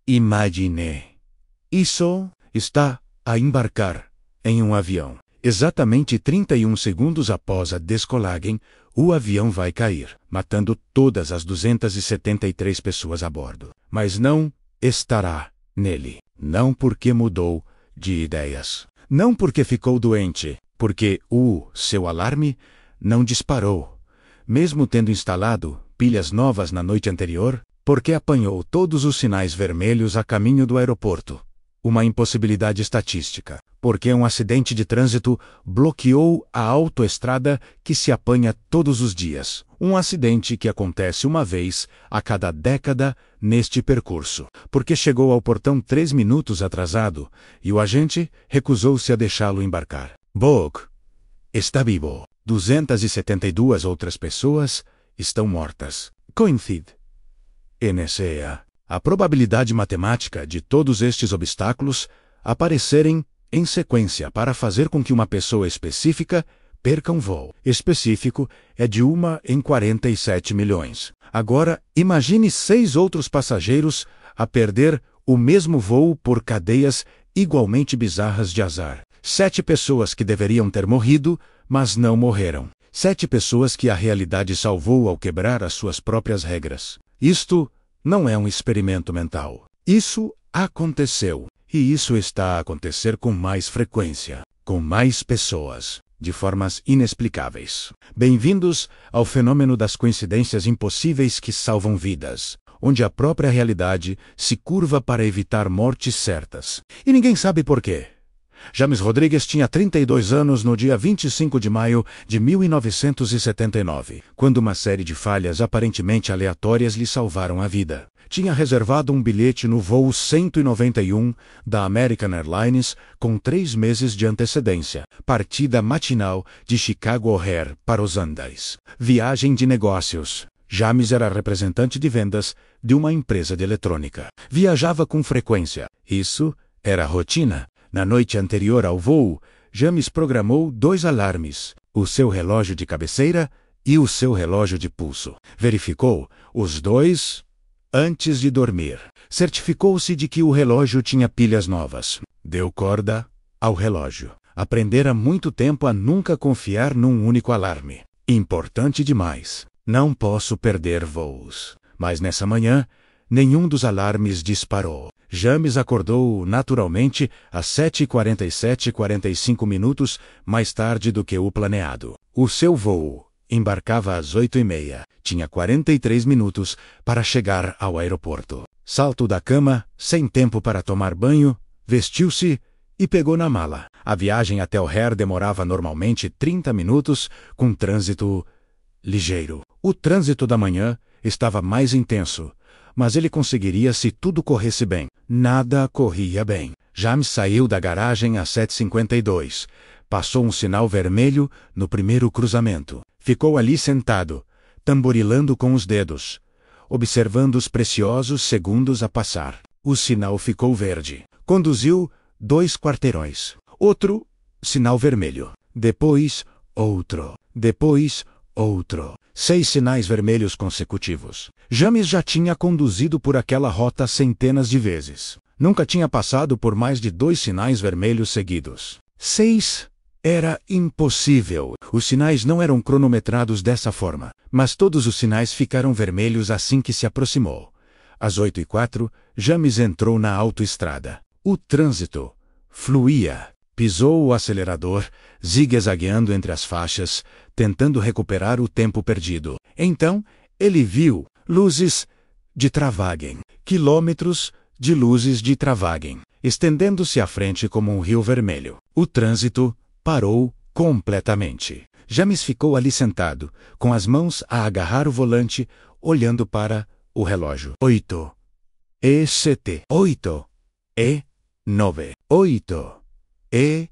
Imagine. Isso está a embarcar em um avião. Exatamente 31 segundos após a descolagem, o avião vai cair, matando todas as 273 pessoas a bordo. Mas não estará nele. Não porque mudou de ideias. Não porque ficou doente. Porque o seu alarme não disparou. Mesmo tendo instalado pilhas novas na noite anterior, porque apanhou todos os sinais vermelhos a caminho do aeroporto. Uma impossibilidade estatística. Porque um acidente de trânsito bloqueou a autoestrada que se apanha todos os dias. Um acidente que acontece uma vez a cada década neste percurso. Porque chegou ao portão 3 minutos atrasado e o agente recusou-se a deixá-lo embarcar. Bogue está vivo. 272 outras pessoas estão mortas. Coincide. NCA. A probabilidade matemática de todos estes obstáculos aparecerem em sequência para fazer com que uma pessoa específica perca um voo específico é de 1 em 47 milhões. Agora, imagine 6 outros passageiros a perder o mesmo voo por cadeias igualmente bizarras de azar. 7 pessoas que deveriam ter morrido, mas não morreram. 7 pessoas que a realidade salvou ao quebrar as suas próprias regras. Isto não é um experimento mental. Isso aconteceu. E isso está a acontecer com mais frequência, com mais pessoas, de formas inexplicáveis. Bem-vindos ao fenômeno das coincidências impossíveis que salvam vidas, onde a própria realidade se curva para evitar mortes certas. E ninguém sabe por quê. James Rodrigues tinha 32 anos no dia 25 de maio de 1979, quando uma série de falhas aparentemente aleatórias lhe salvaram a vida. Tinha reservado um bilhete no voo 191 da American Airlines com 3 meses de antecedência, partida matinal de Chicago O'Hare para os Andes. Viagem de negócios. James era representante de vendas de uma empresa de eletrônica. Viajava com frequência. Isso era rotina. Na noite anterior ao voo, James programou 2 alarmes, o seu relógio de cabeceira e o seu relógio de pulso. Verificou os 2 antes de dormir. Certificou-se de que o relógio tinha pilhas novas. Deu corda ao relógio. Aprendera muito tempo a nunca confiar num único alarme. Importante demais. Não posso perder voos. Mas nessa manhã, nenhum dos alarmes disparou. James acordou naturalmente às 7h47 e 45 minutos mais tarde do que o planeado. O seu voo embarcava às 8h30. Tinha 43 minutos para chegar ao aeroporto. Saltou da cama, sem tempo para tomar banho, vestiu-se e pegou na mala. A viagem até O'Hare demorava normalmente 30 minutos, com trânsito ligeiro. O trânsito da manhã estava mais intenso, mas ele conseguiria se tudo corresse bem. Nada corria bem. James saiu da garagem às 7h52. Passou um sinal vermelho no primeiro cruzamento. Ficou ali sentado, tamborilando com os dedos, observando os preciosos segundos a passar. O sinal ficou verde. Conduziu 2 quarteirões. Outro sinal vermelho. Depois, outro. Depois, outro. 6 sinais vermelhos consecutivos. James já tinha conduzido por aquela rota centenas de vezes. Nunca tinha passado por mais de 2 sinais vermelhos seguidos. 6 era impossível. Os sinais não eram cronometrados dessa forma, mas todos os sinais ficaram vermelhos assim que se aproximou. Às 8h04, James entrou na autoestrada. O trânsito fluía. Pisou o acelerador, zigue-zagueando entre as faixas, tentando recuperar o tempo perdido. Então, ele viu luzes de travagem, quilômetros de luzes de travagem, estendendo-se à frente como um rio vermelho. O trânsito parou completamente. James ficou ali sentado, com as mãos a agarrar o volante, olhando para o relógio. 8. E 7. 8. E 9. 8. E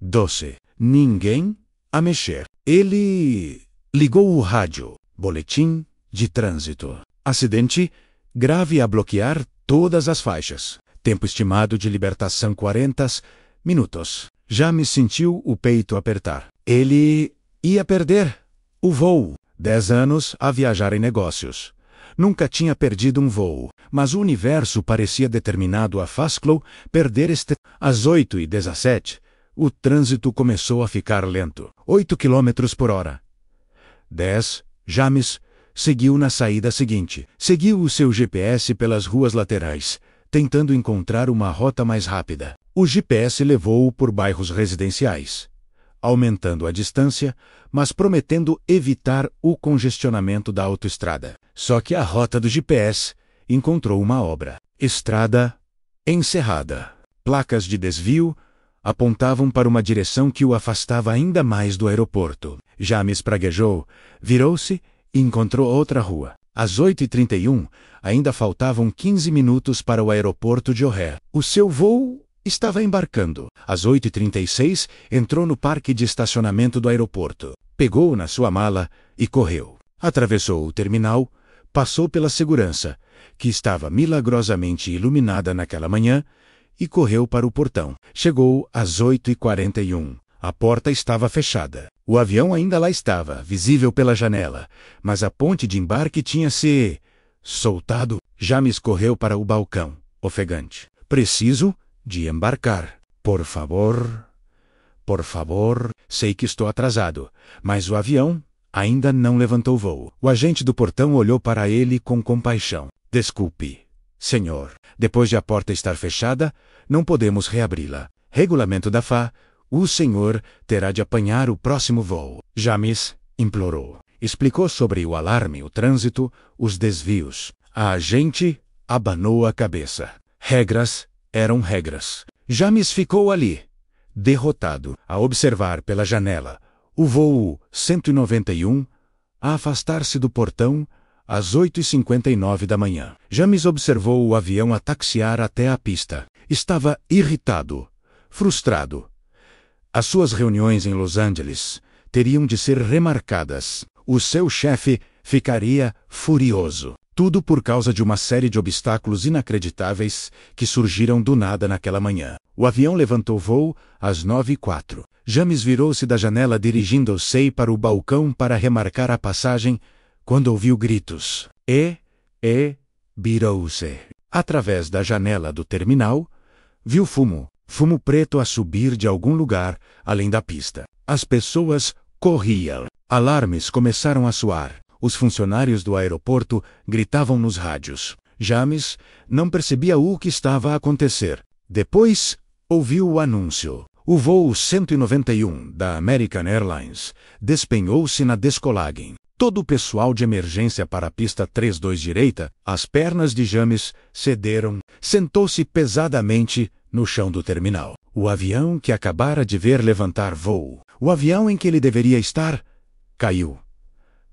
12. Ninguém a mexer. Ele ligou o rádio. Boletim de trânsito. Acidente grave a bloquear todas as faixas. Tempo estimado de libertação 40 minutos. James sentiu o peito apertar. Ele ia perder o voo. 10 anos a viajar em negócios. Nunca tinha perdido um voo, mas o universo parecia determinado a fazê-lo perder este. Às 8h17, o trânsito começou a ficar lento. 8 km por hora. 10. James seguiu na saída seguinte. Seguiu o seu GPS pelas ruas laterais, tentando encontrar uma rota mais rápida. O GPS levou-o por bairros residenciais, aumentando a distância, mas prometendo evitar o congestionamento da autoestrada. Só que a rota do GPS encontrou uma obra. Estrada encerrada. Placas de desvio apontavam para uma direção que o afastava ainda mais do aeroporto. James praguejou, virou-se e encontrou outra rua. Às 8h31, ainda faltavam 15 minutos para o aeroporto de O'Hare. O seu voo estava embarcando. Às 8h36, entrou no parque de estacionamento do aeroporto. Pegou na sua mala e correu. Atravessou o terminal, passou pela segurança, que estava milagrosamente iluminada naquela manhã, e correu para o portão. Chegou às 8h41. A porta estava fechada. O avião ainda lá estava, visível pela janela, mas a ponte de embarque tinha se soltado. James correu para o balcão, ofegante. Preciso de embarcar. Por favor. Por favor. Sei que estou atrasado, mas o avião ainda não levantou voo. O agente do portão olhou para ele com compaixão. Desculpe, senhor. Depois de a porta estar fechada, não podemos reabri-la. Regulamento da FAA. O senhor terá de apanhar o próximo voo. James implorou. Explicou sobre o alarme, o trânsito, os desvios. A agente abanou a cabeça. Regras eram regras. James ficou ali, derrotado, a observar pela janela o voo 191 a afastar-se do portão às 8h59 da manhã. James observou o avião a taxiar até a pista. Estava irritado, frustrado. As suas reuniões em Los Angeles teriam de ser remarcadas. O seu chefe ficaria furioso. Tudo por causa de uma série de obstáculos inacreditáveis que surgiram do nada naquela manhã. O avião levantou voo às 9h04. James virou-se da janela dirigindo-se para o balcão para remarcar a passagem, quando ouviu gritos. Virou-se. Através da janela do terminal, viu fumo preto a subir de algum lugar além da pista. As pessoas corriam. Alarmes começaram a soar. Os funcionários do aeroporto gritavam nos rádios. James não percebia o que estava a acontecer. Depois, ouviu o anúncio. O voo 191 da American Airlines despenhou-se na descolagem. Todo o pessoal de emergência para a pista 32 direita, as pernas de James cederam. Sentou-se pesadamente no chão do terminal. O avião que acabara de ver levantar voo, o avião em que ele deveria estar, caiu.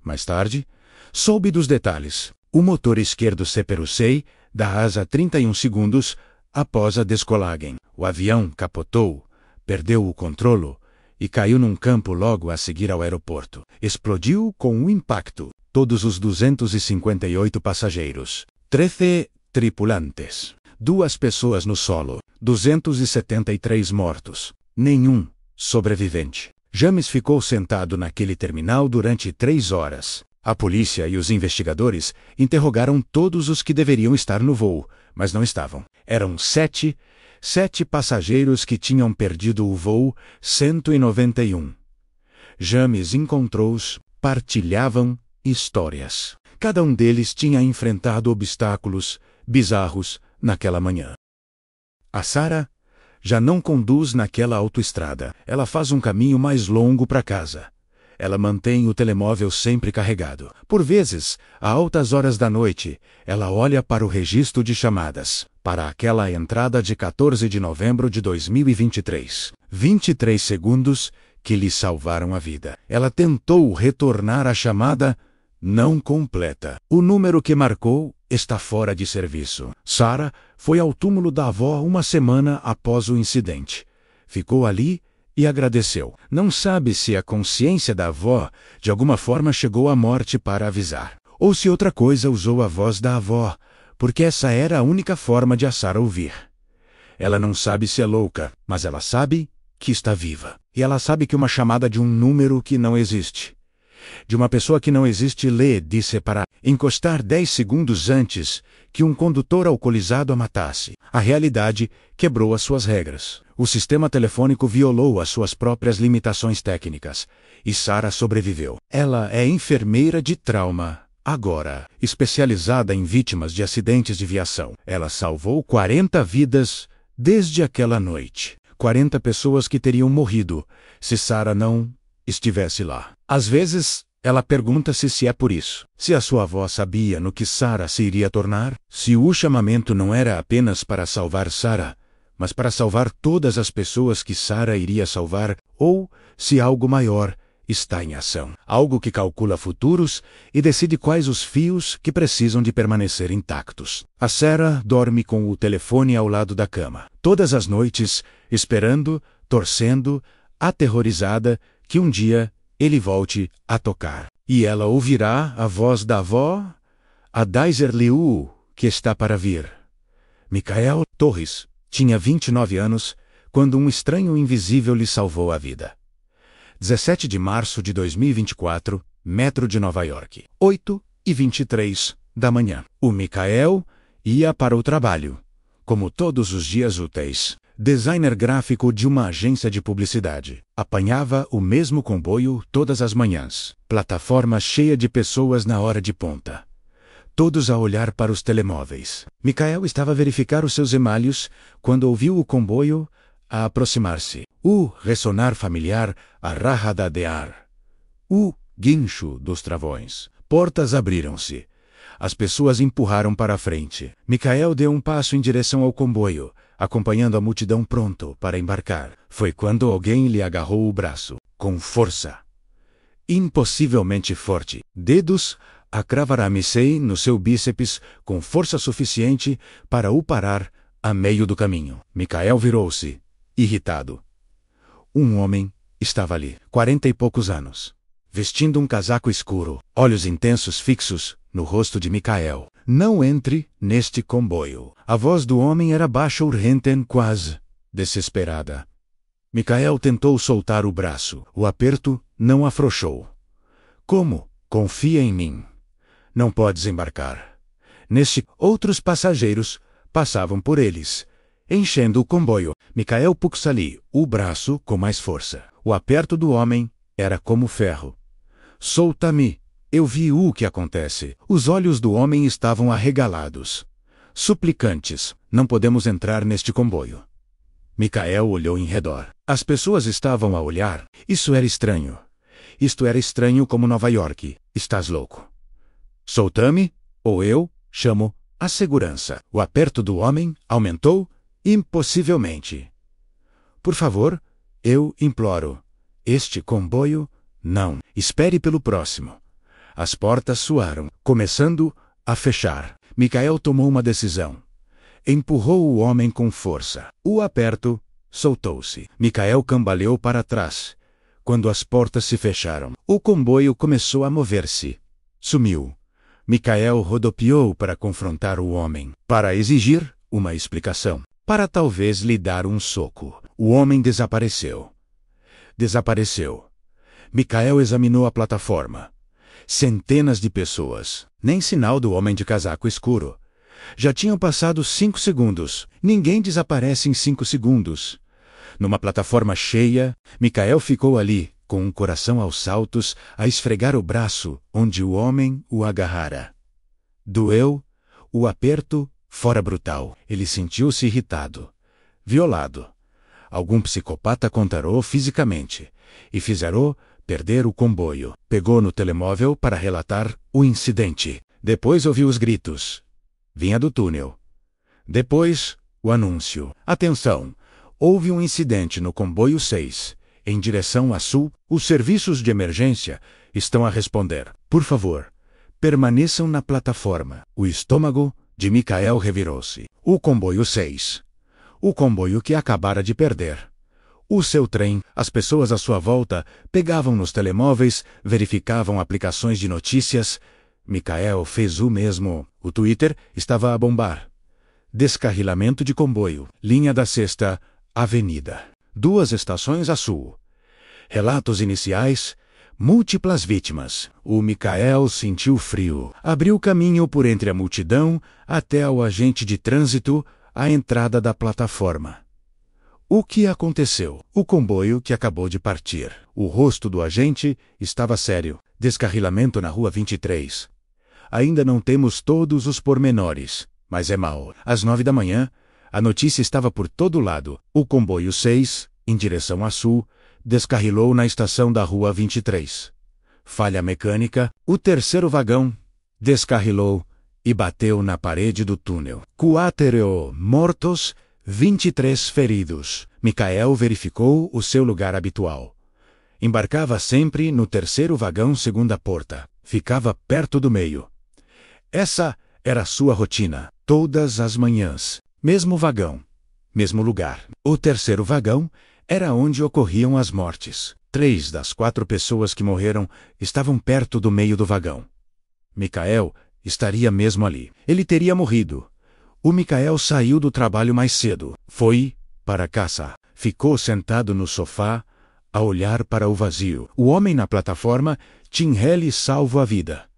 Mais tarde, soube dos detalhes. O motor esquerdo separou-se da asa 31 segundos após a descolagem. O avião capotou, perdeu o controle e caiu num campo logo a seguir ao aeroporto. Explodiu com um impacto. Todos os 258 passageiros, 13 tripulantes, 2 pessoas no solo, 273 mortos, nenhum sobrevivente. James ficou sentado naquele terminal durante 3 horas. A polícia e os investigadores interrogaram todos os que deveriam estar no voo, mas não estavam. Eram 7 passageiros que tinham perdido o voo 191. James encontrou-os, partilhavam histórias. Cada um deles tinha enfrentado obstáculos bizarros naquela manhã. A Sarah já não conduz naquela autoestrada. Ela faz um caminho mais longo para casa. Ela mantém o telemóvel sempre carregado. Por vezes, a altas horas da noite, ela olha para o registro de chamadas, para aquela entrada de 14 de novembro de 2023. 23 segundos que lhe salvaram a vida. Ela tentou retornar a chamada não completa. O número que marcou está fora de serviço. Sarah foi ao túmulo da avó uma semana após o incidente. Ficou ali e agradeceu. Não sabe se a consciência da avó de alguma forma chegou à morte para avisar, ou se outra coisa usou a voz da avó, porque essa era a única forma de a Sarah ouvir. Ela não sabe se é louca, mas ela sabe que está viva. E ela sabe que uma chamada de um número que não existe De uma pessoa que não existe, lhe disse para encostar 10 segundos antes que um condutor alcoolizado a matasse. A realidade quebrou as suas regras. O sistema telefônico violou as suas próprias limitações técnicas. E Sarah sobreviveu. Ela é enfermeira de trauma, agora, especializada em vítimas de acidentes de viação. Ela salvou 40 vidas desde aquela noite. 40 pessoas que teriam morrido se Sarah não estivesse lá. Às vezes, ela pergunta-se se é por isso. Se a sua avó sabia no que Sarah se iria tornar, se o chamamento não era apenas para salvar Sarah, mas para salvar todas as pessoas que Sarah iria salvar, ou se algo maior está em ação. Algo que calcula futuros e decide quais os fios que precisam de permanecer intactos. A Sarah dorme com o telefone ao lado da cama. Todas as noites, esperando, torcendo, aterrorizada, que um dia ele volte a tocar. E ela ouvirá a voz da avó, a Daiser Liu, que está para vir. Michael Torres tinha 29 anos quando um estranho invisível lhe salvou a vida. 17 de março de 2024, metro de Nova York, 8h23 da manhã. O Michael ia para o trabalho, como todos os dias úteis. Designer gráfico de uma agência de publicidade. Apanhava o mesmo comboio todas as manhãs. Plataforma cheia de pessoas na hora de ponta. Todos a olhar para os telemóveis. Michael estava a verificar os seus emalhos quando ouviu o comboio a aproximar-se. O ressonar familiar arrahadadear. O guincho dos travões. Portas abriram-se. As pessoas empurraram para a frente. Michael deu um passo em direção ao comboio, acompanhando a multidão pronto para embarcar. Foi quando alguém lhe agarrou o braço, com força. Impossivelmente forte. Dedos a cravar-se no seu bíceps com força suficiente para o parar a meio do caminho. Michael virou-se, irritado. Um homem estava ali, 40 e poucos anos, vestindo um casaco escuro, olhos intensos fixos no rosto de Michael. Não entre neste comboio. A voz do homem era baixa, urgente, quase desesperada. Michael tentou soltar o braço. O aperto não afrouxou. Como? Confia em mim. Não podes embarcar. Outros passageiros passavam por eles, enchendo o comboio. Michael puxa-lhe o braço com mais força. O aperto do homem era como ferro. Solta-me. Eu vi o que acontece. Os olhos do homem estavam arregalados. Suplicantes. Não podemos entrar neste comboio. Michael olhou em redor. As pessoas estavam a olhar. Isso era estranho. Isto era estranho como Nova York. Estás louco. Solta-me, ou eu chamo a segurança. O aperto do homem aumentou impossivelmente. Por favor, eu imploro. Este comboio, não. Espere pelo próximo. As portas soaram, começando a fechar. Michael tomou uma decisão. Empurrou o homem com força. O aperto soltou-se. Michael cambaleou para trás. Quando as portas se fecharam, o comboio começou a mover-se. Sumiu. Michael rodopiou para confrontar o homem, para exigir uma explicação, para talvez lhe dar um soco. O homem desapareceu. Desapareceu. Michael examinou a plataforma. Centenas de pessoas. Nem sinal do homem de casaco escuro. Já tinham passado 5 segundos. Ninguém desaparece em 5 segundos. Numa plataforma cheia, Michael ficou ali, com um coração aos saltos, a esfregar o braço onde o homem o agarrara. Doeu, o aperto fora brutal. Ele sentiu-se irritado, violado. Algum psicopata contarou fisicamente, e fizeram perder o comboio. Pegou no telemóvel para relatar o incidente. Depois ouviu os gritos. Vinha do túnel. Depois, o anúncio. Atenção! Houve um incidente no comboio 6. Em direção a sul, os serviços de emergência estão a responder. Por favor, permaneçam na plataforma. O estômago de Michael revirou-se. O comboio 6. O comboio que acabara de perder. O seu trem, as pessoas à sua volta, pegavam nos telemóveis, verificavam aplicações de notícias. Michael fez o mesmo. O Twitter estava a bombar. Descarrilamento de comboio. Linha da Sexta Avenida. 2 estações a sul. Relatos iniciais múltiplas vítimas. O Michael sentiu frio. Abriu caminho por entre a multidão até ao agente de trânsito, à entrada da plataforma. O que aconteceu? O comboio que acabou de partir. O rosto do agente estava sério. Descarrilamento na Rua 23. Ainda não temos todos os pormenores, mas é mau. Às 9 da manhã, a notícia estava por todo lado. O comboio 6, em direção a sul, descarrilou na estação da Rua 23. Falha mecânica, o terceiro vagão descarrilou e bateu na parede do túnel. 4 mortos, 23 feridos. Michael verificou o seu lugar habitual. Embarcava sempre no terceiro vagão segunda porta. Ficava perto do meio. Essa era sua rotina. Todas as manhãs. Mesmo vagão. Mesmo lugar. O terceiro vagão era onde ocorriam as mortes. 3 das 4 pessoas que morreram estavam perto do meio do vagão. Michael estaria mesmo ali. Ele teria morrido. O Michael saiu do trabalho mais cedo. Foi para casa. Ficou sentado no sofá, a olhar para o vazio. O homem na plataforma tinha lhe salvo a vida.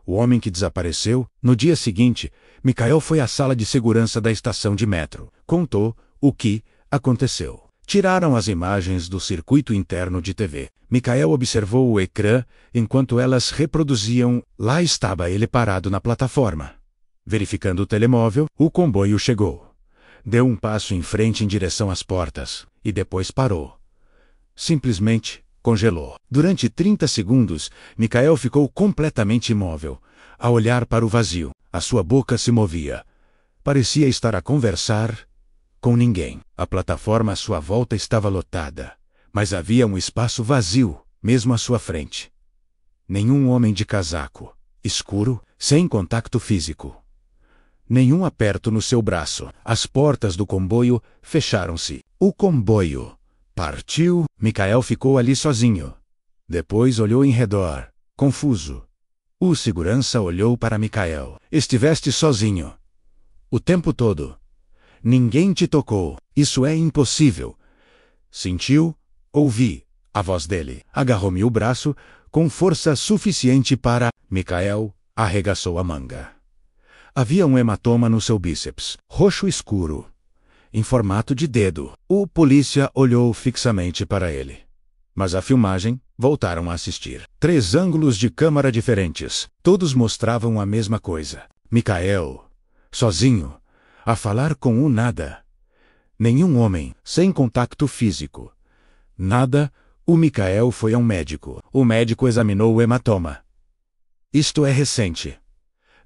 O homem que desapareceu, no dia seguinte, Michael foi à sala de segurança da estação de metro. Contou o que aconteceu. Tiraram as imagens do circuito interno de TV. Michael observou o ecrã enquanto elas reproduziam. Lá estava ele parado na plataforma. Verificando o telemóvel, o comboio chegou. Deu um passo em frente em direção às portas, e depois parou. Simplesmente congelou. Durante 30 segundos, Michael ficou completamente imóvel, a olhar para o vazio. A sua boca se movia. Parecia estar a conversar com ninguém. A plataforma à sua volta estava lotada, mas havia um espaço vazio, mesmo à sua frente. Nenhum homem de casaco, escuro, sem contato físico. Nenhum aperto no seu braço. As portas do comboio fecharam-se. O comboio partiu. Michael ficou ali sozinho. Depois olhou em redor, confuso. O segurança olhou para Michael. Estiveste sozinho o tempo todo. Ninguém te tocou. Isso é impossível. Sentiu, ouvi a voz dele. Agarrou-me o braço com força suficiente para... Michael arregaçou a manga. Havia um hematoma no seu bíceps, roxo escuro, em formato de dedo. O polícia olhou fixamente para ele. Mas a filmagem voltaram a assistir. 3 ângulos de câmara diferentes. Todos mostravam a mesma coisa. Michael, sozinho, a falar com o nada. Nenhum homem, sem contato físico. Nada. O Michael foi a um médico. O médico examinou o hematoma. Isto é recente.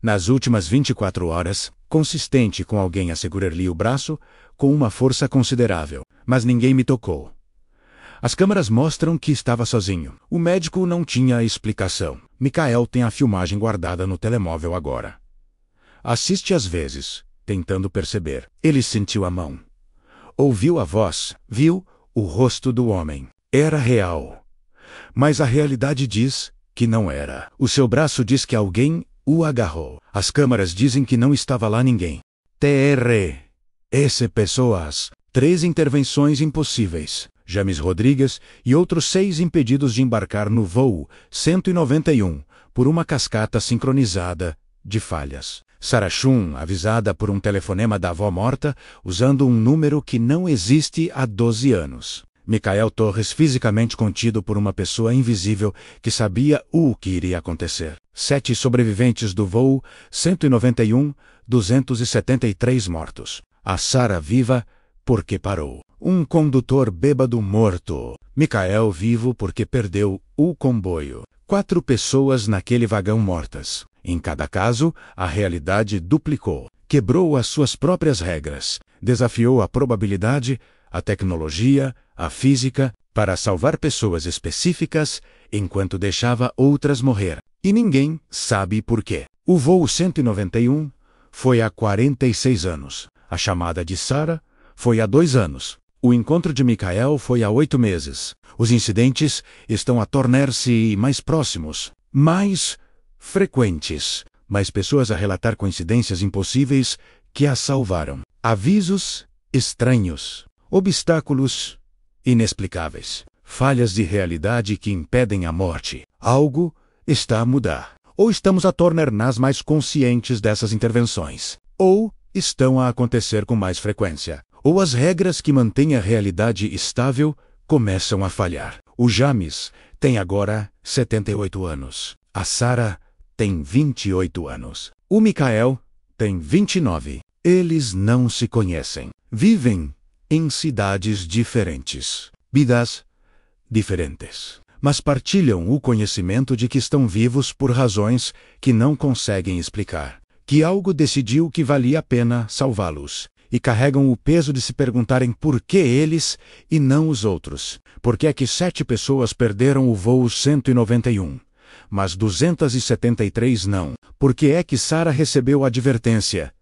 Nas últimas 24 horas, consistente com alguém a segurar-lhe o braço, com uma força considerável. Mas ninguém me tocou. As câmeras mostram que estava sozinho. O médico não tinha explicação. Michael tem a filmagem guardada no telemóvel agora. Assiste às vezes, tentando perceber. Ele sentiu a mão. Ouviu a voz, viu o rosto do homem. Era real. Mas a realidade diz que não era. O seu braço diz que alguém o agarrou. As câmeras dizem que não estava lá ninguém. S pessoas. 3 intervenções impossíveis. James Rodrigues e outros 6 impedidos de embarcar no voo 191 por uma cascata sincronizada de falhas. Sarah Chun, avisada por um telefonema da avó morta, usando um número que não existe há 12 anos. Michael Torres, fisicamente contido por uma pessoa invisível que sabia o que iria acontecer. 7 sobreviventes do voo 191, 273 mortos. A Sarah viva porque parou. Um condutor bêbado morto. Michael vivo porque perdeu o comboio. 4 pessoas naquele vagão mortas. Em cada caso, a realidade duplicou. Quebrou as suas próprias regras. Desafiou a probabilidade, a tecnologia, a física, para salvar pessoas específicas, enquanto deixava outras morrer. E ninguém sabe por quê. O voo 191 foi há 46 anos. A chamada de Sarah foi há 2 anos. O encontro de Michael foi há 8 meses. Os incidentes estão a tornar-se mais próximos, mais frequentes. Mais pessoas a relatar coincidências impossíveis que a salvaram. Avisos estranhos. Obstáculos inexplicáveis. falhas de realidade que impedem a morte. Algo está a mudar. Ou estamos a tornar-nos mais conscientes dessas intervenções. Ou estão a acontecer com mais frequência. Ou as regras que mantêm a realidade estável começam a falhar. O James tem agora 78 anos. A Sarah tem 28 anos. O Michael tem 29. Eles não se conhecem. Vivem em cidades diferentes. Vidas diferentes. Mas partilham o conhecimento de que estão vivos por razões que não conseguem explicar. Que algo decidiu que valia a pena salvá-los. E carregam o peso de se perguntarem por que eles e não os outros. Por que é que 7 pessoas perderam o voo 191, mas 273 não? Por que é que Sarah recebeu a advertência,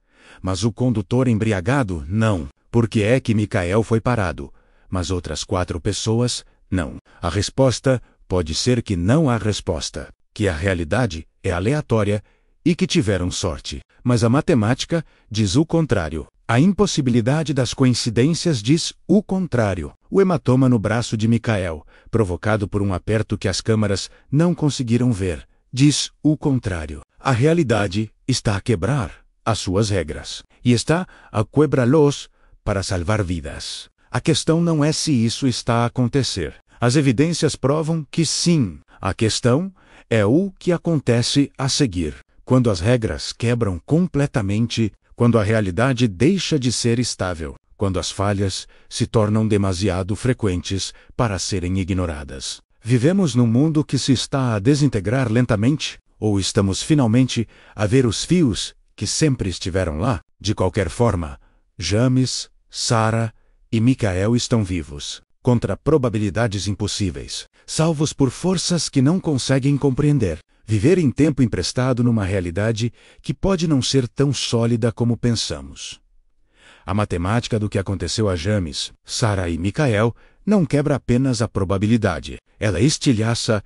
mas o condutor embriagado não? Por que é que Michael foi parado, mas outras 4 pessoas não? A resposta pode ser que não há resposta, que a realidade é aleatória e que tiveram sorte. Mas a matemática diz o contrário. A impossibilidade das coincidências diz o contrário. O hematoma no braço de Michael, provocado por um aperto que as câmaras não conseguiram ver, diz o contrário. A realidade está a quebrar as suas regras. E está a quebrá-los para salvar vidas. A questão não é se isso está a acontecer. As evidências provam que sim. A questão é o que acontece a seguir. Quando as regras quebram completamente, quando a realidade deixa de ser estável, quando as falhas se tornam demasiado frequentes para serem ignoradas. Vivemos num mundo que se está a desintegrar lentamente, ou estamos finalmente a ver os fios que sempre estiveram lá? De qualquer forma, James, Sarah e Michael estão vivos, contra probabilidades impossíveis, salvos por forças que não conseguem compreender. Viver em tempo emprestado numa realidade que pode não ser tão sólida como pensamos. A matemática do que aconteceu a James, Sarah e Michael não quebra apenas a probabilidade. Ela estilhaça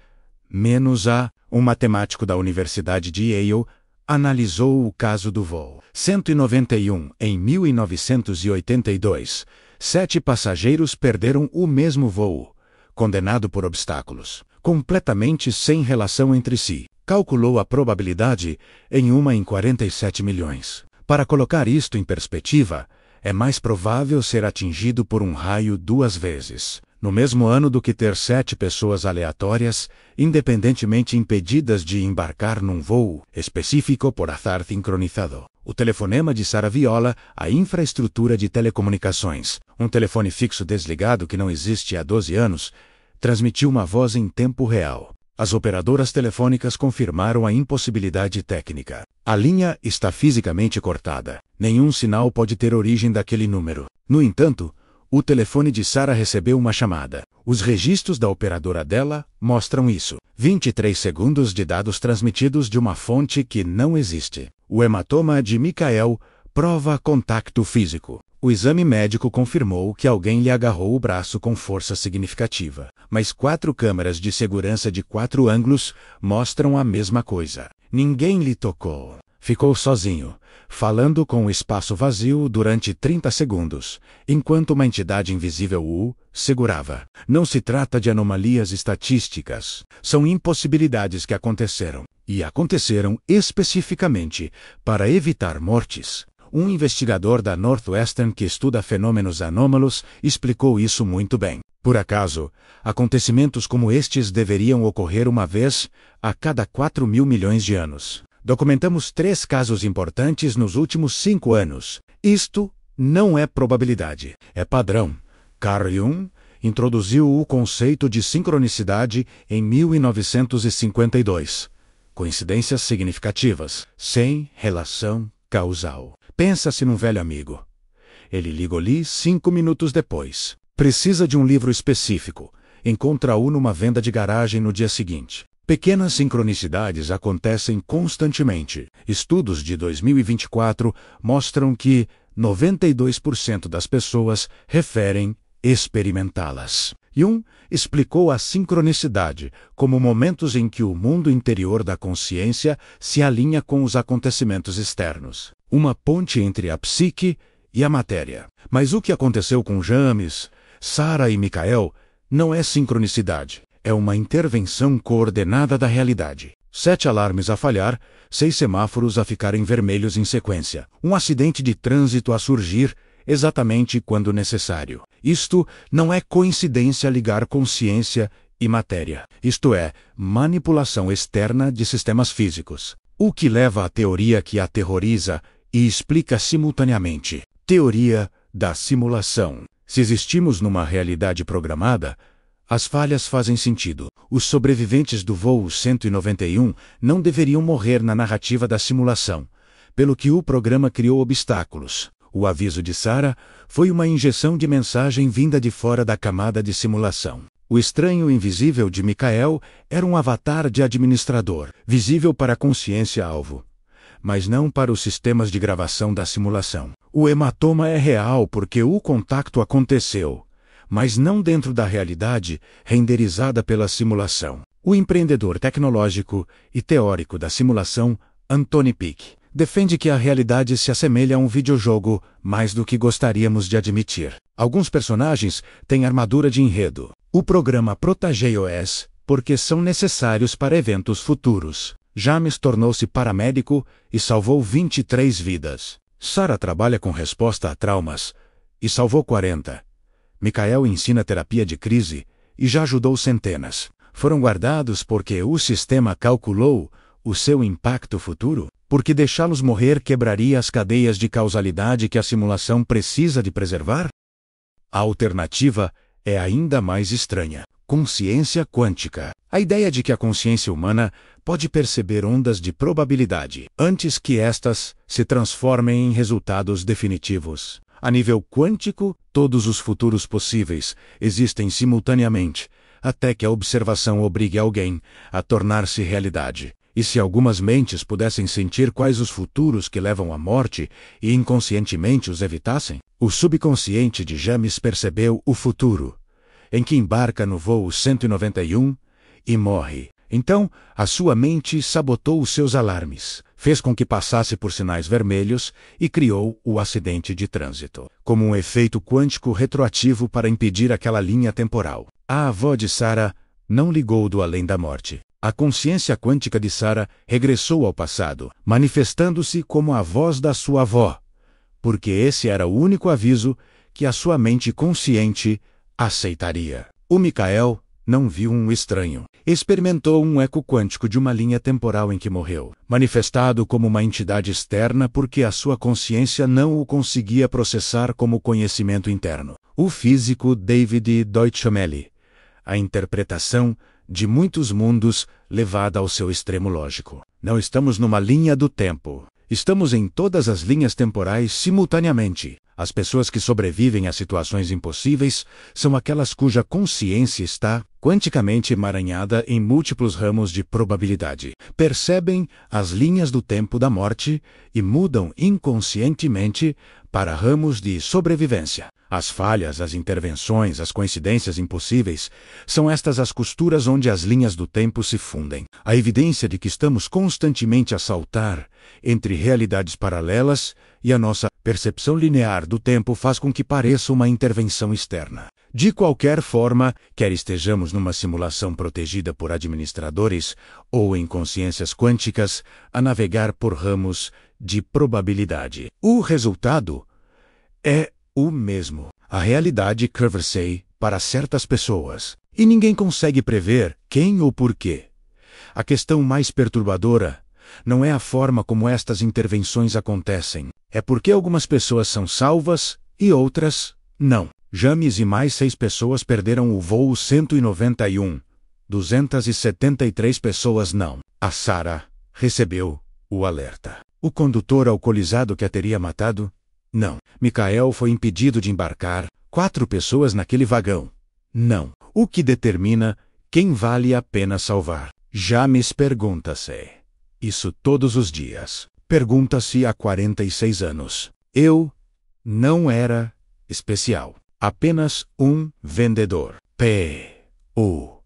menos a... Um matemático da Universidade de Yale analisou o caso do voo 191 em 1982. 7 passageiros perderam o mesmo voo, condenado por obstáculos, completamente sem relação entre si. Calculou a probabilidade em 1 em 47 milhões. Para colocar isto em perspectiva, é mais provável ser atingido por um raio 2 vezes, no mesmo ano do que ter 7 pessoas aleatórias, independentemente impedidas de embarcar num voo específico por azar sincronizado. O telefonema de Sarah viola a infraestrutura de telecomunicações. Um telefone fixo desligado que não existe há 12 anos transmitiu uma voz em tempo real. As operadoras telefônicas confirmaram a impossibilidade técnica. A linha está fisicamente cortada. Nenhum sinal pode ter origem daquele número. No entanto, o telefone de Sarah recebeu uma chamada. Os registros da operadora dela mostram isso. 23 segundos de dados transmitidos de uma fonte que não existe. O hematoma de Michael prova contato físico. O exame médico confirmou que alguém lhe agarrou o braço com força significativa. Mas 4 câmeras de segurança de 4 ângulos mostram a mesma coisa. Ninguém lhe tocou. Ficou sozinho, falando com o espaço vazio durante 30 segundos, enquanto uma entidade invisível o segurava. Não se trata de anomalias estatísticas. São impossibilidades que aconteceram. E aconteceram especificamente para evitar mortes. Um investigador da Northwestern que estuda fenômenos anômalos explicou isso muito bem. Por acaso, acontecimentos como estes deveriam ocorrer uma vez a cada 4.000 milhões de anos. Documentamos 3 casos importantes nos últimos 5 anos. Isto não é probabilidade, é padrão. Carl Jung introduziu o conceito de sincronicidade em 1952. Coincidências significativas, sem relação causal. Pensa-se num velho amigo. Ele liga-lhe 5 minutos depois. Precisa de um livro específico. Encontra-o numa venda de garagem no dia seguinte. Pequenas sincronicidades acontecem constantemente. Estudos de 2024 mostram que 92% das pessoas referem experimentá-las. Jung explicou a sincronicidade como momentos em que o mundo interior da consciência se alinha com os acontecimentos externos. Uma ponte entre a psique e a matéria. Mas o que aconteceu com James, Sarah e Michael Não é sincronicidade. É uma intervenção coordenada da realidade. 7 alarmes a falhar, 6 semáforos a ficarem vermelhos em sequência. Um acidente de trânsito a surgir exatamente quando necessário. Isto não é coincidência ligar consciência e matéria. Isto é manipulação externa de sistemas físicos. O que leva à teoria que aterroriza e explica simultaneamente. Teoria da simulação. Se existimos numa realidade programada, as falhas fazem sentido. Os sobreviventes do voo 191 não deveriam morrer na narrativa da simulação, pelo que o programa criou obstáculos. O aviso de Sarah foi uma injeção de mensagem vinda de fora da camada de simulação. O estranho invisível de Michael era um avatar de administrador, visível para a consciência-alvo, mas não para os sistemas de gravação da simulação. O hematoma é real porque o contacto aconteceu, mas não dentro da realidade renderizada pela simulação. O empreendedor tecnológico e teórico da simulação, Anthony Pick, defende que a realidade se assemelha a um videojogo mais do que gostaríamos de admitir. Alguns personagens têm armadura de enredo. O programa Protege-OS, porque são necessários para eventos futuros. James tornou-se paramédico e salvou 23 vidas. Sarah trabalha com resposta a traumas e salvou 40. Michael ensina terapia de crise e já ajudou centenas. Foram guardados porque o sistema calculou o seu impacto futuro? Porque deixá-los morrer quebraria as cadeias de causalidade que a simulação precisa de preservar? A alternativa é ainda mais estranha. Consciência quântica. A ideia de que a consciência humana pode perceber ondas de probabilidade antes que estas se transformem em resultados definitivos. A nível quântico, todos os futuros possíveis existem simultaneamente, até que a observação obrigue alguém a tornar-se realidade. E se algumas mentes pudessem sentir quais os futuros que levam à morte e inconscientemente os evitassem? O subconsciente de James percebeu o futuro, em que embarca no voo 191 e morre. Então, a sua mente sabotou os seus alarmes, fez com que passasse por sinais vermelhos e criou o acidente de trânsito, como um efeito quântico retroativo para impedir aquela linha temporal. A avó de Sarah não ligou do além da morte. A consciência quântica de Sarah regressou ao passado, manifestando-se como a voz da sua avó, porque esse era o único aviso que a sua mente consciente aceitaria. O Michael não viu um estranho. Experimentou um eco quântico de uma linha temporal em que morreu, manifestado como uma entidade externa porque a sua consciência não o conseguia processar como conhecimento interno. O físico David Deutschmelly. A interpretação de muitos mundos levada ao seu extremo lógico. Não estamos numa linha do tempo. Estamos em todas as linhas temporais simultaneamente. As pessoas que sobrevivem a situações impossíveis são aquelas cuja consciência está quanticamente emaranhada em múltiplos ramos de probabilidade. Percebem as linhas do tempo da morte e mudam inconscientemente para ramos de sobrevivência. As falhas, as intervenções, as coincidências impossíveis, são estas as costuras onde as linhas do tempo se fundem. A evidência de que estamos constantemente a saltar entre realidades paralelas e a nossa percepção linear do tempo faz com que pareça uma intervenção externa. De qualquer forma, quer estejamos numa simulação protegida por administradores ou em consciências quânticas, a navegar por ramos de probabilidade. O resultado é o mesmo. A realidade curva-se para certas pessoas, e ninguém consegue prever quem ou porquê. A questão mais perturbadora não é a forma como estas intervenções acontecem, é porque algumas pessoas são salvas e outras não. James e mais 6 pessoas perderam o voo 191. 273 pessoas não. A Sarah recebeu o alerta. O condutor alcoolizado que a teria matado? Não. Michael foi impedido de embarcar. 4 pessoas naquele vagão? Não. O que determina quem vale a pena salvar? James pergunta-se isso todos os dias. Pergunta-se há 46 anos. Eu não era especial. Apenas um vendedor. P.U.U.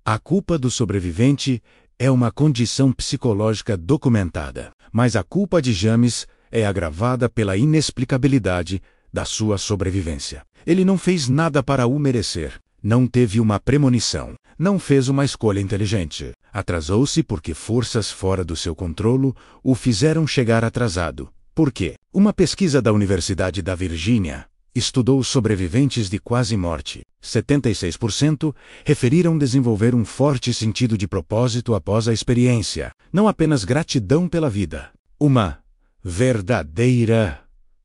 A culpa do sobrevivente é uma condição psicológica documentada, mas a culpa de James é agravada pela inexplicabilidade da sua sobrevivência. Ele não fez nada para o merecer. Não teve uma premonição. Não fez uma escolha inteligente. Atrasou-se porque forças fora do seu controle o fizeram chegar atrasado. Por quê? Uma pesquisa da Universidade da Virgínia estudou sobreviventes de quase morte. 76% referiram desenvolver um forte sentido de propósito após a experiência, não apenas gratidão pela vida. Uma verdadeira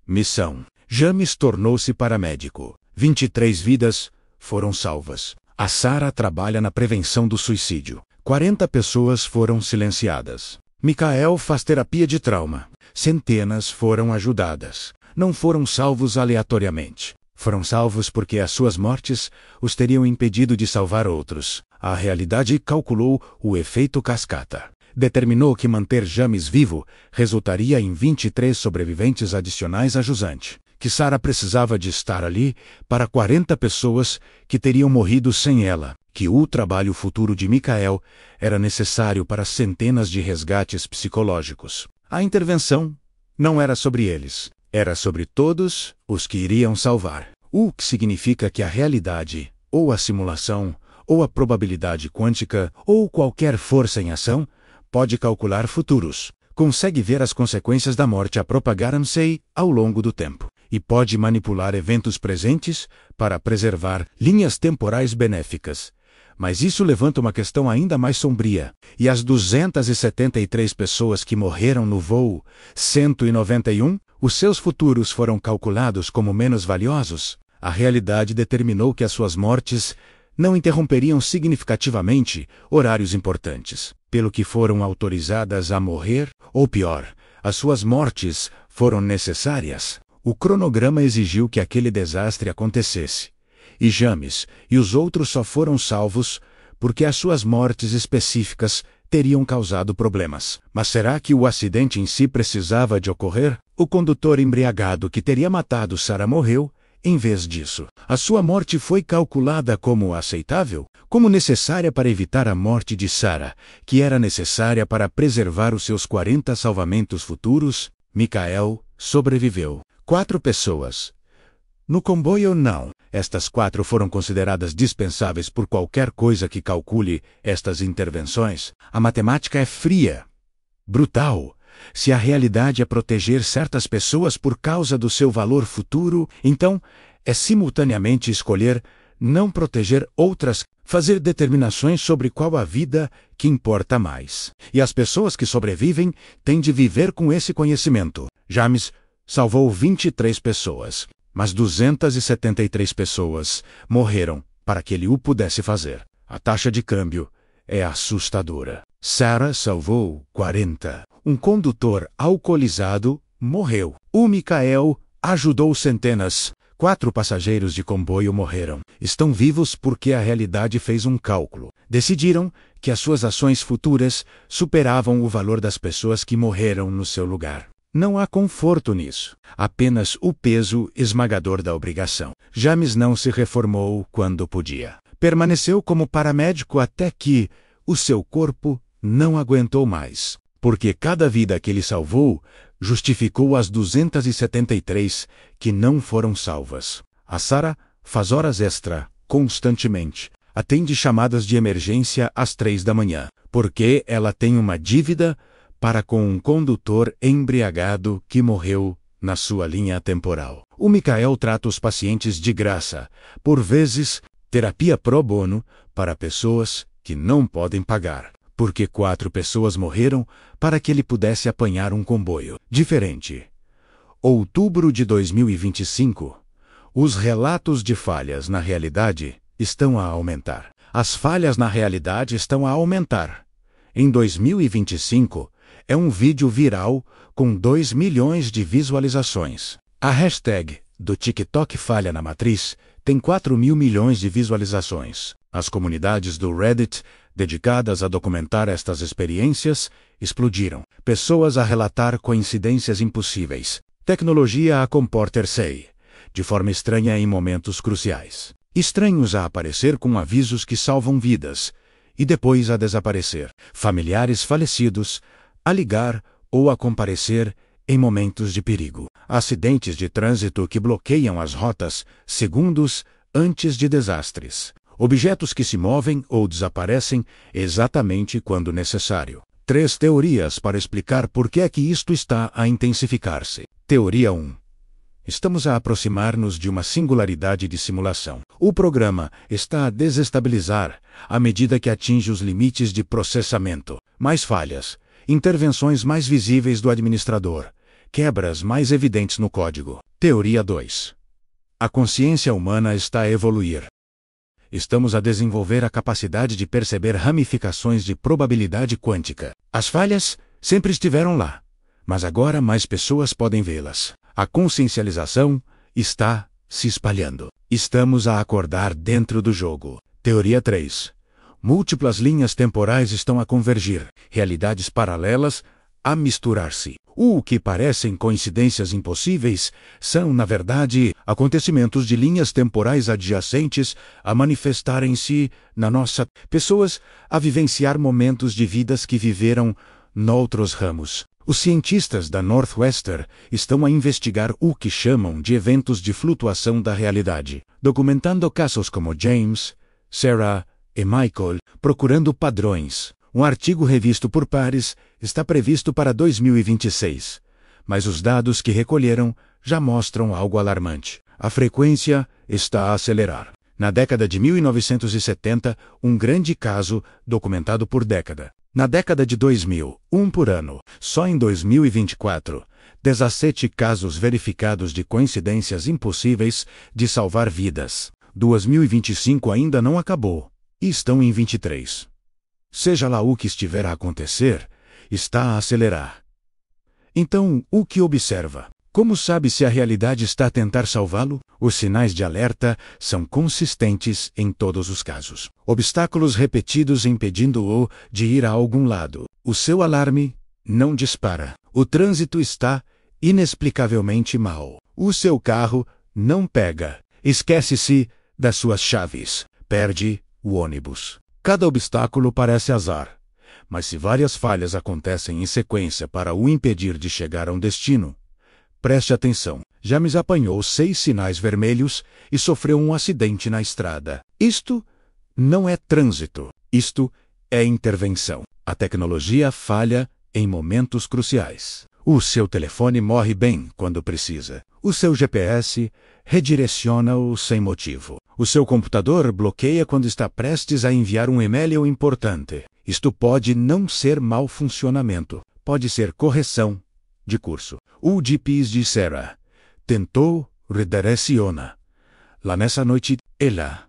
missão. James tornou-se paramédico. 23 vidas foram salvas. A Sarah trabalha na prevenção do suicídio. 40 pessoas foram silenciadas. Michael faz terapia de trauma. Centenas foram ajudadas. Não foram salvos aleatoriamente. Foram salvos porque as suas mortes os teriam impedido de salvar outros. A realidade calculou o efeito cascata. Determinou que manter James vivo resultaria em 23 sobreviventes adicionais a jusante. Que Sarah precisava de estar ali para 40 pessoas que teriam morrido sem ela. Que o trabalho futuro de Michael era necessário para centenas de resgates psicológicos. A intervenção não era sobre eles. Era sobre todos os que iriam salvar. O que significa que a realidade, ou a simulação, ou a probabilidade quântica, ou qualquer força em ação, pode calcular futuros. Consegue ver as consequências da morte a propagarem-se ao longo do tempo. E pode manipular eventos presentes para preservar linhas temporais benéficas. Mas isso levanta uma questão ainda mais sombria. E as 273 pessoas que morreram no voo 191, os seus futuros foram calculados como menos valiosos? A realidade determinou que as suas mortes não interromperiam significativamente horários importantes, pelo que foram autorizadas a morrer, ou pior, as suas mortes foram necessárias. O cronograma exigiu que aquele desastre acontecesse. E James e os outros só foram salvos porque as suas mortes específicas teriam causado problemas. Mas será que o acidente em si precisava de ocorrer? O condutor embriagado que teria matado Sarah morreu. Em vez disso, a sua morte foi calculada como aceitável, como necessária para evitar a morte de Sarah, que era necessária para preservar os seus 40 salvamentos futuros. Michael sobreviveu. 4 pessoas. No comboio, não. Estas 4 foram consideradas dispensáveis por qualquer coisa que calcule estas intervenções. A matemática é fria, brutal. Se a realidade é proteger certas pessoas por causa do seu valor futuro, então é simultaneamente escolher não proteger outras, fazer determinações sobre qual a vida que importa mais. E as pessoas que sobrevivem têm de viver com esse conhecimento. James salvou 23 pessoas, mas 273 pessoas morreram para que ele o pudesse fazer. A taxa de câmbio é assustadora. Sarah salvou 40. Um condutor alcoolizado morreu. O Michael ajudou centenas. 4 passageiros de comboio morreram. Estão vivos porque a realidade fez um cálculo. Decidiram que as suas ações futuras superavam o valor das pessoas que morreram no seu lugar. Não há conforto nisso. Apenas o peso esmagador da obrigação. James não se reformou quando podia. Permaneceu como paramédico até que o seu corpo não aguentou mais. Porque cada vida que ele salvou justificou as 273 que não foram salvas. A Sarah faz horas extra, constantemente. Atende chamadas de emergência às 3 da manhã. Porque ela tem uma dívida para com um condutor embriagado que morreu na sua linha temporal. O Michael trata os pacientes de graça. Por vezes, terapia pro bono para pessoas que não podem pagar. Porque 4 pessoas morreram para que ele pudesse apanhar um comboio diferente. Outubro de 2025. Os relatos de falhas na realidade estão a aumentar. As falhas na realidade estão a aumentar. Em 2025, é um vídeo viral com 2 milhões de visualizações. A hashtag do TikTok Falha na Matriz tem 4 mil milhões de visualizações. As comunidades do Reddit dedicadas a documentar estas experiências explodiram. Pessoas a relatar coincidências impossíveis. Tecnologia a comportar-se de forma estranha em momentos cruciais. Estranhos a aparecer com avisos que salvam vidas e depois a desaparecer. Familiares falecidos a ligar ou a comparecer em momentos de perigo. Acidentes de trânsito que bloqueiam as rotas segundos antes de desastres. Objetos que se movem ou desaparecem exatamente quando necessário. 3 teorias para explicar por que é que isto está a intensificar-se. Teoria 1. Estamos a aproximar-nos de uma singularidade de simulação. O programa está a desestabilizar à medida que atinge os limites de processamento. Mais falhas, intervenções mais visíveis do administrador, quebras mais evidentes no código. Teoria 2. A consciência humana está a evoluir. Estamos a desenvolver a capacidade de perceber ramificações de probabilidade quântica. As falhas sempre estiveram lá, mas agora mais pessoas podem vê-las. A consciencialização está se espalhando. Estamos a acordar dentro do jogo. Teoria 3. Múltiplas linhas temporais estão a convergir, realidades paralelas a misturar-se. O que parecem coincidências impossíveis são, na verdade, acontecimentos de linhas temporais adjacentes a manifestarem-se na nossa. Pessoas a vivenciar momentos de vidas que viveram noutros ramos. Os cientistas da Northwestern estão a investigar o que chamam de eventos de flutuação da realidade, documentando casos como James, Sarah e Michael, procurando padrões. Um artigo revisto por pares está previsto para 2026, mas os dados que recolheram já mostram algo alarmante. A frequência está a acelerar. Na década de 1970, um grande caso documentado por década. Na década de 2000, um por ano. Só em 2024, 17 casos verificados de coincidências impossíveis de salvar vidas. 2025 ainda não acabou, e estão em 23. Seja lá o que estiver a acontecer, está a acelerar. Então, o que observa? Como sabe se a realidade está a tentar salvá-lo? Os sinais de alerta são consistentes em todos os casos. Obstáculos repetidos impedindo-o de ir a algum lado. O seu alarme não dispara. O trânsito está inexplicavelmente mal. O seu carro não pega. Esquece-se das suas chaves. Perde o ônibus. Cada obstáculo parece azar. Mas se várias falhas acontecem em sequência para o impedir de chegar a um destino, preste atenção. James apanhou 6 sinais vermelhos e sofreu um acidente na estrada. Isto não é trânsito. Isto é intervenção. A tecnologia falha em momentos cruciais. O seu telefone morre bem quando precisa. O seu GPS redireciona-o sem motivo. O seu computador bloqueia quando está prestes a enviar um e-mail importante. Isto pode não ser mau funcionamento. Pode ser correção de curso. O GPS de Sarah tentou redireciona. Lá nessa noite, ela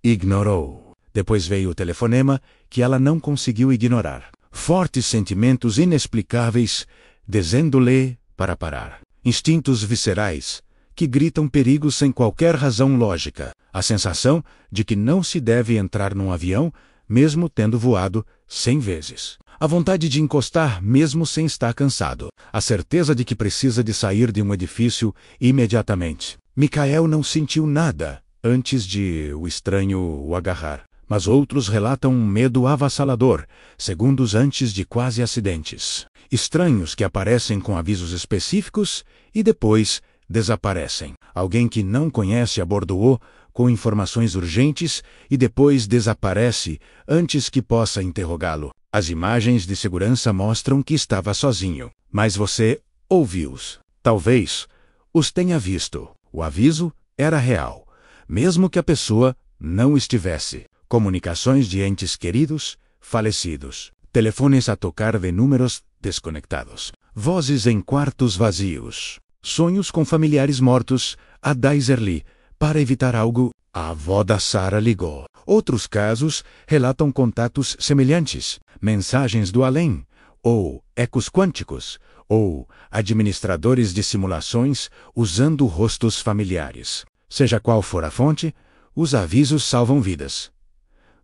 ignorou. Depois veio o telefonema que ela não conseguiu ignorar. Fortes sentimentos inexplicáveis dizendo-lhe para parar. Instintos viscerais que gritam perigos sem qualquer razão lógica. A sensação de que não se deve entrar num avião, mesmo tendo voado 100 vezes. A vontade de encostar mesmo sem estar cansado. A certeza de que precisa de sair de um edifício imediatamente. Michael não sentiu nada antes de o estranho o agarrar. Mas outros relatam um medo avassalador, segundos antes de quase acidentes. Estranhos que aparecem com avisos específicos e depois desaparecem. Alguém que não conhece abordou-o com informações urgentes e depois desaparece antes que possa interrogá-lo. As imagens de segurança mostram que estava sozinho, mas você ouviu-os. Talvez os tenha visto. O aviso era real, mesmo que a pessoa não estivesse. Comunicações de entes queridos, falecidos. Telefones a tocar de números desconectados. Vozes em quartos vazios. Sonhos com familiares mortos. A Daisy para evitar algo, a avó da Sarah ligou. Outros casos relatam contatos semelhantes, mensagens do além, ou ecos quânticos, ou administradores de simulações usando rostos familiares. Seja qual for a fonte, os avisos salvam vidas.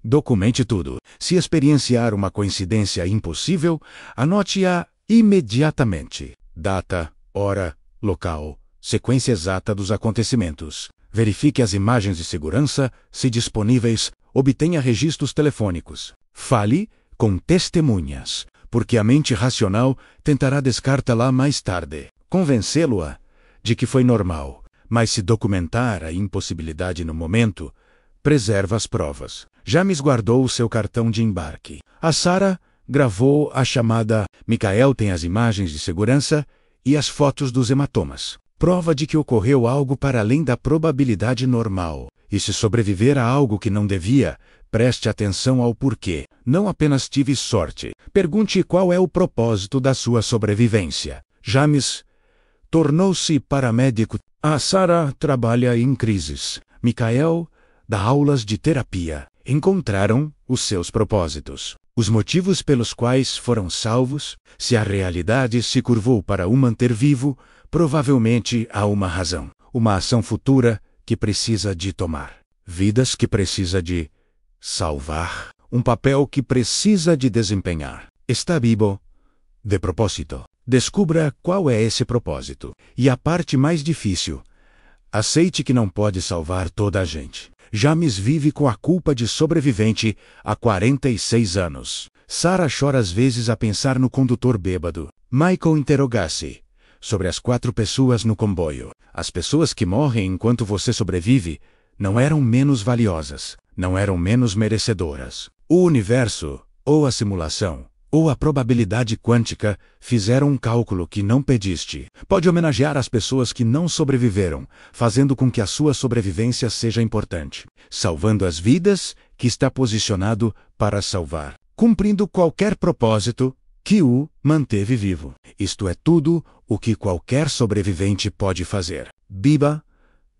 Documente tudo. Se experienciar uma coincidência impossível, anote-a imediatamente. Data, hora, local, sequência exata dos acontecimentos. Verifique as imagens de segurança, se disponíveis, obtenha registros telefônicos. Fale com testemunhas, porque a mente racional tentará descartá-la mais tarde. Convencê-lo-a de que foi normal, mas se documentar a impossibilidade no momento, preserva as provas. James guardou o seu cartão de embarque. A Sarah gravou a chamada. Michael tem as imagens de segurança e as fotos dos hematomas. Prova de que ocorreu algo para além da probabilidade normal. E se sobreviver a algo que não devia, preste atenção ao porquê. Não apenas tive sorte. Pergunte qual é o propósito da sua sobrevivência. James tornou-se paramédico. A Sarah trabalha em crises. Michael dá aulas de terapia. Encontraram os seus propósitos. Os motivos pelos quais foram salvos. Se a realidade se curvou para o manter vivo, provavelmente há uma razão. Uma ação futura que precisa de tomar. Vidas que precisa de salvar. Um papel que precisa de desempenhar. Está vivo de propósito. Descubra qual é esse propósito. E a parte mais difícil. Aceite que não pode salvar toda a gente. James vive com a culpa de sobrevivente há 46 anos. Sarah chora às vezes a pensar no condutor bêbado. Michael interroga-se sobre as 4 pessoas no comboio. As pessoas que morrem enquanto você sobrevive não eram menos valiosas, não eram menos merecedoras. O universo, ou a simulação, ou a probabilidade quântica fizeram um cálculo que não pediste. Pode homenagear as pessoas que não sobreviveram, fazendo com que a sua sobrevivência seja importante, salvando as vidas que está posicionado para salvar, cumprindo qualquer propósito que o manteve vivo. Isto é tudo o que qualquer sobrevivente pode fazer. Viva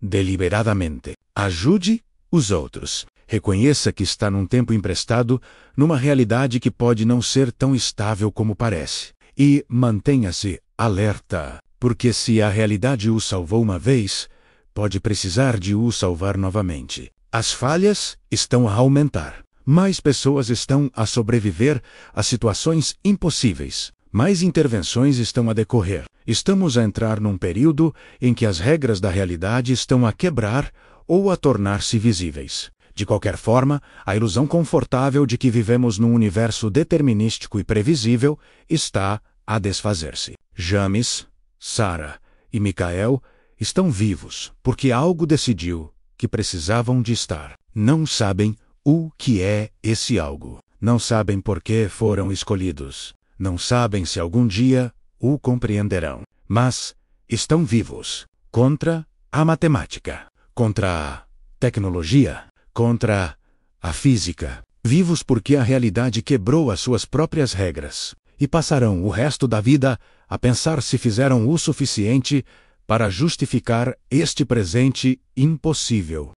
deliberadamente. Ajude os outros. Reconheça que está num tempo emprestado, numa realidade que pode não ser tão estável como parece. E mantenha-se alerta, porque se a realidade o salvou uma vez, pode precisar de o salvar novamente. As falhas estão a aumentar. Mais pessoas estão a sobreviver a situações impossíveis. Mais intervenções estão a decorrer. Estamos a entrar num período em que as regras da realidade estão a quebrar ou a tornar-se visíveis. De qualquer forma, a ilusão confortável de que vivemos num universo determinístico e previsível está a desfazer-se. James, Sarah e Michael estão vivos porque algo decidiu que precisavam de estar. Não sabem o que é esse algo. Não sabem por que foram escolhidos. Não sabem se algum dia o compreenderão. Mas estão vivos contra a matemática, contra a tecnologia, contra a física. Vivos porque a realidade quebrou as suas próprias regras. E passarão o resto da vida a pensar se fizeram o suficiente para justificar este presente impossível.